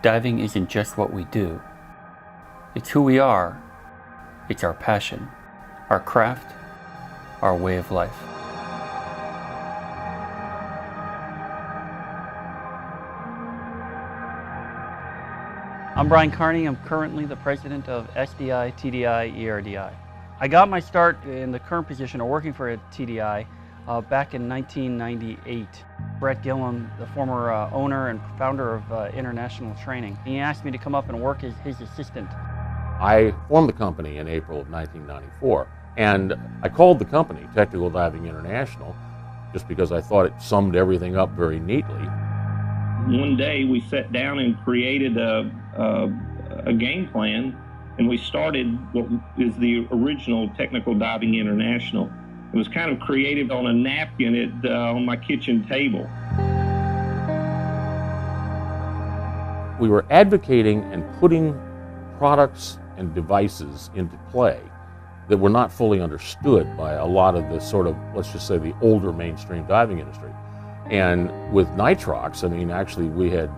Diving isn't just what we do. It's who we are. It's our passion, our craft, our way of life. I'm Brian Carney. I'm currently the president of SDI, TDI, ERDI. I got my start in the current position of working for TDI back in 1998. Brett Gillum, the former owner and founder of International Training, he asked me to come up and work as his assistant. I formed the company in April of 1994, and I called the company Technical Diving International just because I thought it summed everything up very neatly. One day we sat down and created a game plan, and we started what is the original Technical Diving International. It was kind of created on a napkin on my kitchen table. We were advocating and putting products and devices into play that were not fully understood by a lot of the sort of, let's just say, the older mainstream diving industry. And with nitrox, I mean, actually we had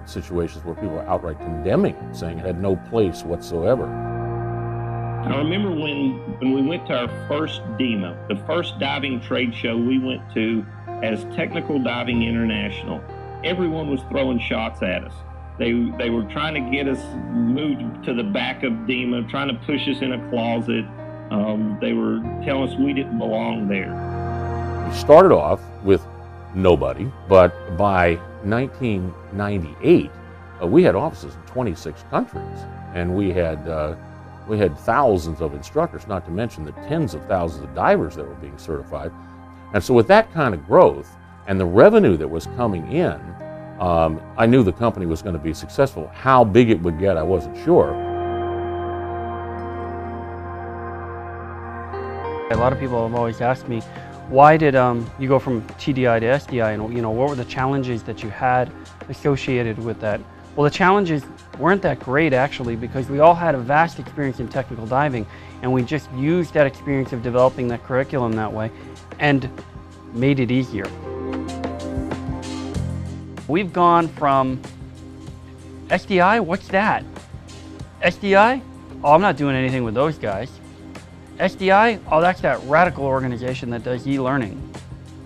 situations where people were outright condemning it, saying it had no place whatsoever. I remember when we went to our first DEMA, the first diving trade show we went to as Technical Diving International, everyone was throwing shots at us. They were trying to get us moved to the back of DEMA, trying to push us in a closet. They were telling us we didn't belong there. We started off with nobody, but by 1998, we had offices in 26 countries, and we had thousands of instructors, not to mention the tens of thousands of divers that were being certified. And so with that kind of growth and the revenue that was coming in, I knew the company was going to be successful. How big it would get, I wasn't sure. A lot of people have always asked me, why did you go from TDI to SDI, and what were the challenges that you had associated with that? Well, the challenges weren't that great actually, because we all had a vast experience in technical diving, and we just used that experience of developing that curriculum that way and made it easier. We've gone from SDI, what's that? SDI? Oh, I'm not doing anything with those guys. SDI, oh, that's that radical organization that does e-learning.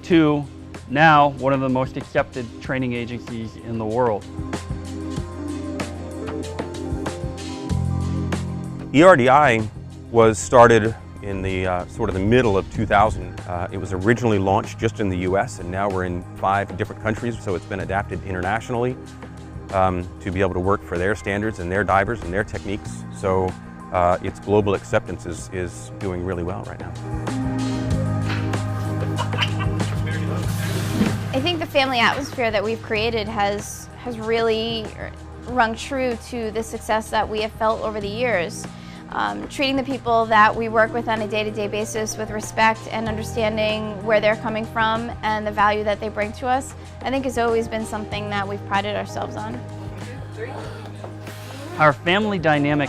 To now, one of the most accepted training agencies in the world. ERDI was started in the sort of the middle of 2000. It was originally launched just in the US, and now we're in 5 different countries, so it's been adapted internationally to be able to work for their standards and their divers and their techniques. So its global acceptance is doing really well right now. I think the family atmosphere that we've created has really rung true to the success that we have felt over the years. Treating the people that we work with on a day-to-day basis with respect and understanding where they're coming from and the value that they bring to us, I think has always been something that we've prided ourselves on. Our family dynamic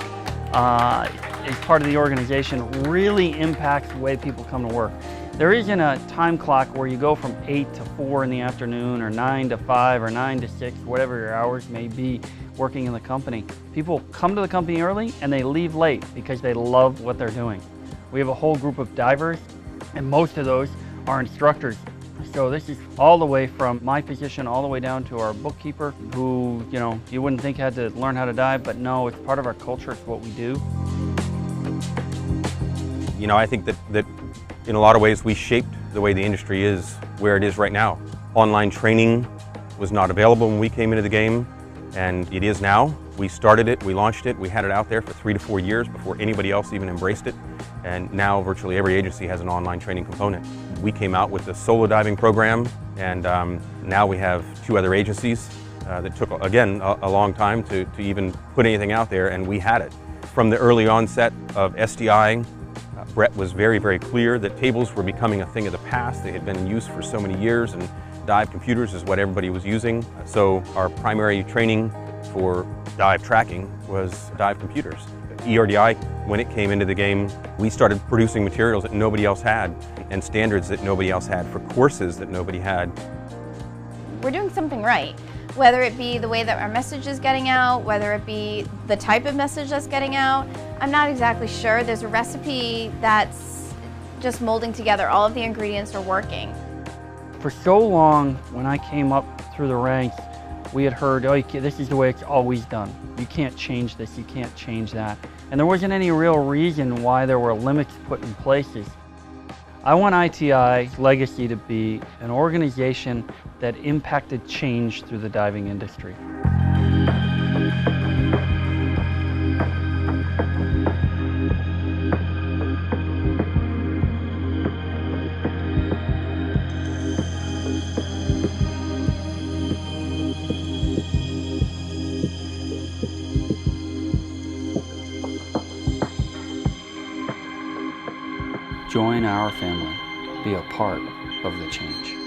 as part of the organization really impacts the way people come to work. There isn't a time clock where you go from 8 to 4 in the afternoon, or 9 to 5, or 9 to 6, whatever your hours may be working in the company. People come to the company early and they leave late because they love what they're doing. We have a whole group of divers, and most of those are instructors. So this is all the way from my position all the way down to our bookkeeper, who, you wouldn't think had to learn how to dive, but no, it's part of our culture, it's what we do. I think that in a lot of ways we shaped the way the industry is where it is right now. Online training was not available when we came into the game, and it is now. We started it, we launched it, we had it out there for 3 to 4 years before anybody else even embraced it, and now virtually every agency has an online training component. We came out with the solo diving program, and now we have 2 other agencies that took, again, a long time to even put anything out there, and we had it. From the early onset of SDI, Brett was very, very clear that tables were becoming a thing of the past. They had been in use for so many years, and dive computers is what everybody was using. So our primary training for dive tracking was dive computers. ERDI, when it came into the game, we started producing materials that nobody else had, and standards that nobody else had, for courses that nobody had. We're doing something right. Whether it be the way that our message is getting out, whether it be the type of message that's getting out, I'm not exactly sure. There's a recipe that's just molding together. All of the ingredients are working. For so long, when I came up through the ranks, we had heard, oh, this is the way it's always done. You can't change this, you can't change that. And there wasn't any real reason why there were limits put in places. I want ITI's legacy to be an organization that impacted change through the diving industry. Join our family. Be a part of the change.